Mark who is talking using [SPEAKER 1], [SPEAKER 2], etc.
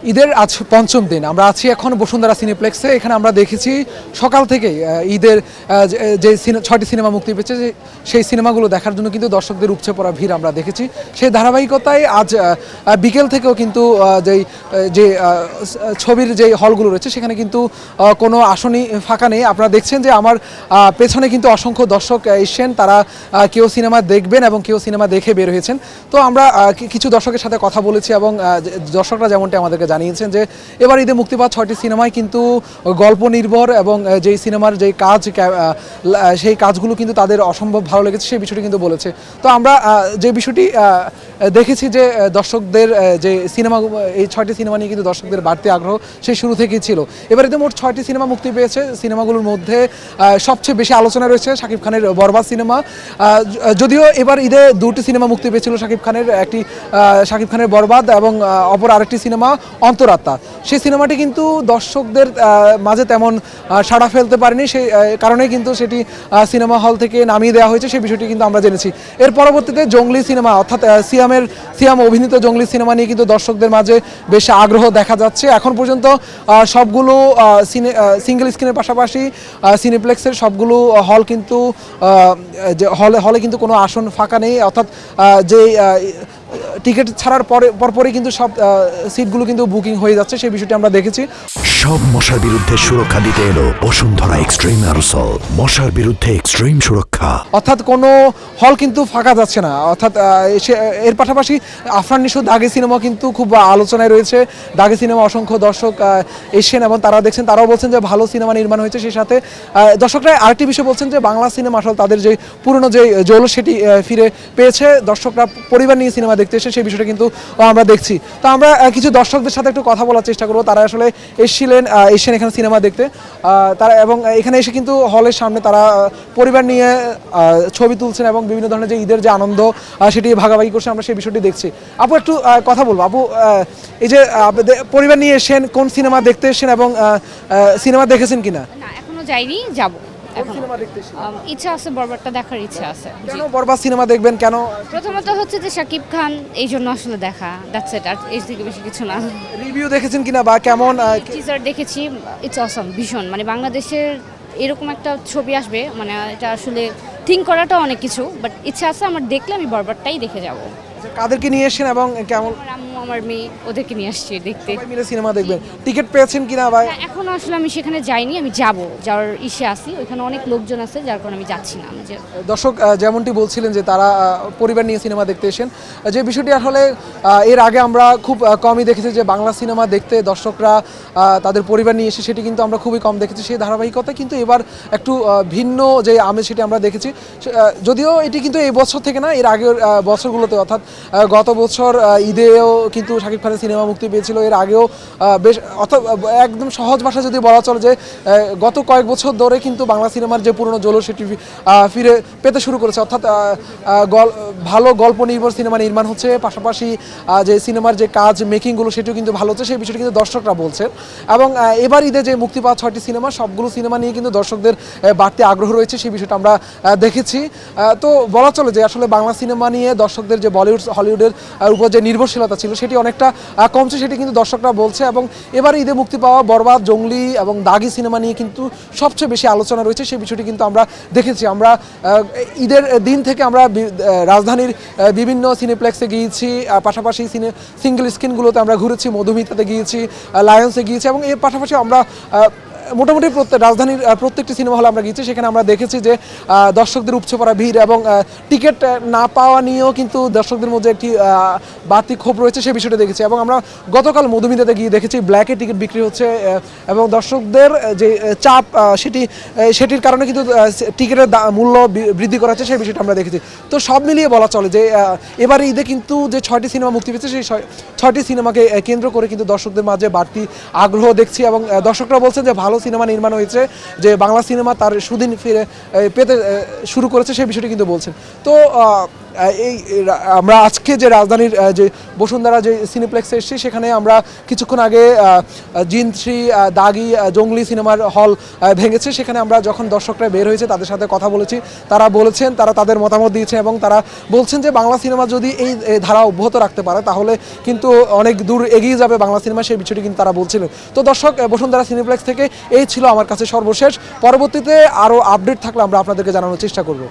[SPEAKER 1] ঈদের আজ পঞ্চম দিন আমরা আছি এখন বসুন্ধরা সিনেপ্লেক্সে। এখানে আমরা দেখেছি সকাল থেকেই ঈদের যে ছয়টি সিনেমা মুক্তি পেয়েছে সেই সিনেমাগুলো দেখার জন্য কিন্তু দর্শকদের উপচে পড়া ভিড় আমরা দেখেছি। সেই ধারাবাহিকতায় আজ বিকেল থেকেও কিন্তু যে ছবির যে হলগুলো রয়েছে সেখানে কিন্তু কোনো আসনই ফাঁকা নেই। আপনারা দেখছেন যে আমার পেছনে কিন্তু অসংখ্য দর্শক এসেছেন, তারা কেউ সিনেমা দেখবেন এবং কেউ সিনেমা দেখে বের হয়েছেন। তো আমরা কিছু দর্শকের সাথে কথা বলেছি এবং দর্শকরা যেমনটি আমাদেরকে জানিয়েছেন যে এবার ঈদে মুক্তি পাওয়া 6টি সিনেমায় কিন্তু গল্প নির্ভর এবং যেই সিনেমার যেই কাজ সেই কাজগুলো কিন্তু তাদের অসম্ভব ভালো লেগেছে, সেই বিষয়টি কিন্তু বলেছে। তো আমরা যে বিষয়টি দেখেছি যে দর্শকদের যে সিনেমা, এই 6টি সিনেমা নিয়ে কিন্তু দর্শকদের বাড়তি আগ্রহ সেই শুরু থেকেই ছিল। এবার ঈদে মোট 6টি সিনেমা মুক্তি পেয়েছে। সিনেমাগুলোর মধ্যে সবচেয়ে বেশি আলোচনা রয়েছে শাকিব খানের বরবাদ সিনেমা। যদিও এবার ঈদে 2টি সিনেমা মুক্তি পেয়েছিল শাকিব খানের, একটি শাকিব খানের বরবাদ এবং অপর আরেকটি সিনেমা অন্তরাত্মা। সেই সিনেমাটি কিন্তু দর্শকদের মাঝে তেমন সাড়া ফেলতে পারেনি, সেই কারণে কিন্তু সেটি সিনেমা হল থেকে নামিয়ে দেওয়া হয়েছে, সেই বিষয়টি কিন্তু আমরা জেনেছি। এর পরবর্তীতে জঙ্গলি সিনেমা অর্থাৎ সিয়াম অভিনীত জঙ্গলি সিনেমা নিয়ে কিন্তু দর্শকদের মাঝে বেশ আগ্রহ দেখা যাচ্ছে। এখন পর্যন্ত সবগুলো সিঙ্গেল স্ক্রিনের পাশাপাশি সিনেপ্লেক্সের সবগুলো হল কিন্তু হলে কিন্তু কোনো আসন ফাঁকা নেই, অর্থাৎ যে টিকিট ছাড়ার পরপরই কিন্তু সব সিটগুলো কিন্তু বুকিং হয়ে যাচ্ছে, সেই বিষয়টি আমরা দেখেছি।
[SPEAKER 2] সব মশার বিরুদ্ধে সুরক্ষা দিতে এলো বসুন্ধরা এক্সট্রিম অ্যারোসল, মশার বিরুদ্ধে এক্সট্রিম সুরক্ষা।
[SPEAKER 1] অর্থাৎ কোনো হল কিন্তু ফাঁকা যাচ্ছে না। অর্থাৎ এর পাশাপাশি আফরান নিশো দাগি সিনেমা কিন্তু খুব আলোচনায় রয়েছে। দাগি সিনেমা অসংখ্য দর্শক এসেছেন এবং তারা দেখছেন, তারাও বলছেন যে ভালো সিনেমা নির্মাণ হয়েছে। সেই সাথে দর্শকরা আরেকটি বিষয় বলছেন যে বাংলা সিনেমা আসলে তাদের যে পুরনো যে জৌলস সেটি ফিরে পেয়েছে। দর্শকরা পরিবার নিয়ে সিনেমা দেখতে এসে সেই বিষয়টা কিন্তু আমরা দেখছি। তো আমরা কিছু দর্শকদের সাথে একটু কথা বলার চেষ্টা করবো। তারা আসলে এসেছেন এখানে সিনেমা দেখতে, তারা এবং এখানে এসে কিন্তু হলের সামনে তারা পরিবার নিয়ে ছবি তুলছেন এবং বিভিন্ন ধরনের যে ঈদের যে আনন্দ সেটি ভাগাভাগি করছে, আমরা সেই বিষয়টি দেখছি। আপু একটু কথা বলবো। আপু, এই যে পরিবার নিয়ে এসেছেন, কোন সিনেমা দেখতে এসেছেন এবং সিনেমা দেখেছেন কিনা?
[SPEAKER 3] না, এখনো যাইনি, যাব।
[SPEAKER 1] সিনেমা দেখতে
[SPEAKER 3] ইচ্ছা আছে, বরবাদটা দেখার ইচ্ছা আছে।
[SPEAKER 1] কেন বরবাদ সিনেমা দেখবেন কেন?
[SPEAKER 3] প্রথমত হচ্ছে যে শাকিব খান, এই জন্য আসলে দেখা, দ্যাটস ইট, আর এর থেকে বেশি কিছু না।
[SPEAKER 1] রিভিউ দেখেছেন কিনা বা কেমন?
[SPEAKER 3] টিজার দেখেছি, ইটস অসম, ভীষণ। মানে বাংলাদেশের এরকম একটা ছবি আসবে, মানে এটা আসলে থিঙ্ক করাটা অনেক কিছু, বাট ইচ্ছা আছে আমার, দেখলে আমি বরবাদটাই দেখে যাব।
[SPEAKER 1] কাদেরকে নিয়ে এসেছেন এবং কেমন?
[SPEAKER 3] আমার আম্মু, আমার মেয়ে, ওদেরকে নিয়ে আসছি দেখতে।
[SPEAKER 1] সবাই মিলে সিনেমা দেখবেন। টিকিট পেয়েছেন কিনা বা?
[SPEAKER 3] এখনো আসলে আমি সেখানে যাইনি, আমি যাব, যাওয়ার ইসে আছি। ওইখানে অনেক লোকজন আছে, যার কারণে আমি যাচ্ছি না।
[SPEAKER 1] দর্শক যেমনটি বলছিলেন যে তারা পরিবার নিয়ে সিনেমা দেখতে এসেন, যে বিষয়টি আসলে এর আগে আমরা খুব কমই দেখেছি যে বাংলা সিনেমা দেখতে দর্শকরা তাদের পরিবার নিয়ে এসে, সেটি কিন্তু আমরা খুবই কম দেখেছি। সেই ধারাবাহিকতা কিন্তু এবার একটু ভিন্ন যে আমেজ সেটি আমরা দেখেছি। যদিও এটি কিন্তু এই বছর থেকে না, এর আগের বছরগুলোতে, অর্থাৎ গত বছর ঈদেও কিন্তু শাকিব খানের সিনেমা মুক্তি পেয়েছিল। এর আগেও বেশ, অর্থাৎ একদম সহজ ভাষায় যদি বলা চলে যে গত কয়েক বছর ধরে কিন্তু বাংলা সিনেমার যে পুরনো জৌলস সেটি ফিরে পেতে শুরু করেছে। অর্থাৎ ভালো গল্প নির্ভর সিনেমা নির্মাণ হচ্ছে, পাশাপাশি যে সিনেমার যে কাজ মেকিংগুলো সেটিও কিন্তু ভালো হচ্ছে, সেই বিষয়টি কিন্তু দর্শকরা বলছেন। এবং এবার ঈদে যে মুক্তি পাওয়া 6টি সিনেমা, সবগুলো সিনেমা নিয়ে কিন্তু দর্শকদের বাড়তি আগ্রহ রয়েছে, সেই বিষয়টা আমরা দেখেছি। তো বলা চলে যে আসলে বাংলা সিনেমা নিয়ে দর্শকদের যে বলিউড হলিউডের উপর যে নির্ভরশীলতা ছিল সেটি অনেকটা কমছে, সেটি কিন্তু দর্শকরা বলছে। এবং এবার ঈদে মুক্তি পাওয়া বরবাদ, জঙ্গলি এবং দাগি সিনেমা নিয়ে কিন্তু সবচেয়ে বেশি আলোচনা রয়েছে, সেই বিষয়টি কিন্তু আমরা দেখেছি। আমরা ঈদের দিন থেকে আমরা রাজধানীর বিভিন্ন সিনেপ্লেক্সে গিয়েছি, পাশাপাশি সিঙ্গেল স্ক্রিনগুলোতে আমরা ঘুরেছি, মধুমিতাতে গিয়েছি, লায়ন্সে গিয়েছি এবং এর পাশাপাশি আমরা মোটামুটি রাজধানীর প্রত্যেকটি সিনেমা হলে আমরা গিয়েছি। সেখানে আমরা দেখেছি যে দর্শকদের উপচে পড়া ভিড় এবং টিকিট না পাওয়া নিয়েও কিন্তু দর্শকদের মধ্যে একটি বাড়তি ক্ষোভ রয়েছে, সেই বিষয়টা দেখেছি। এবং আমরা গতকাল মধুমিতাতে গিয়ে দেখেছি ব্ল্যাকে টিকিট বিক্রি হচ্ছে এবং দর্শকদের যে চাপ সেটির কারণে কিন্তু টিকিটের মূল্য বৃদ্ধি করা হচ্ছে, সেই বিষয়টা আমরা দেখেছি। তো সব মিলিয়ে বলা চলে যে এবারে ঈদে কিন্তু যে 6টি সিনেমা মুক্তি পেয়েছে সেই 6টি সিনেমাকে কেন্দ্র করে কিন্তু দর্শকদের মাঝে বাড়তি আগ্রহ দেখছি। এবং দর্শকরা বলছেন যে ভালো সিনেমা নির্মাণ হয়েছে, যে বাংলা সিনেমা তার সুদিন ফিরে পেতে শুরু করেছে, সেই বিষয়টি কিন্তু বলছেন। তো আমরা আজকে যে রাজধানীর যে বসুন্ধরা যে সিনেপ্লেক্সে এসেছি সেখানে আমরা কিছুক্ষণ আগে জিন 3 দাগি জঙ্গলি সিনেমার হল ভেঙেছে, সেখানে আমরা যখন দর্শকরা বের হয়েছে তাদের সাথে কথা বলেছি, তারা বলেছেন, তারা তাদের মতামত দিয়েছে এবং তারা বলছেন যে বাংলা সিনেমা যদি এই ধারা অব্যাহত রাখতে পারে তাহলে কিন্তু অনেক দূর এগিয়ে যাবে বাংলা সিনেমা, সেই বিষয়টি কিন্তু তারা বলছিলেন। তো দর্শক, বসুন্ধরা সিনেপ্লেক্স থেকে এই ছিল আমার কাছে সর্বশেষ। পরবর্তীতে আরও আপডেট থাকলে আমরা আপনাদেরকে জানানোর চেষ্টা করব।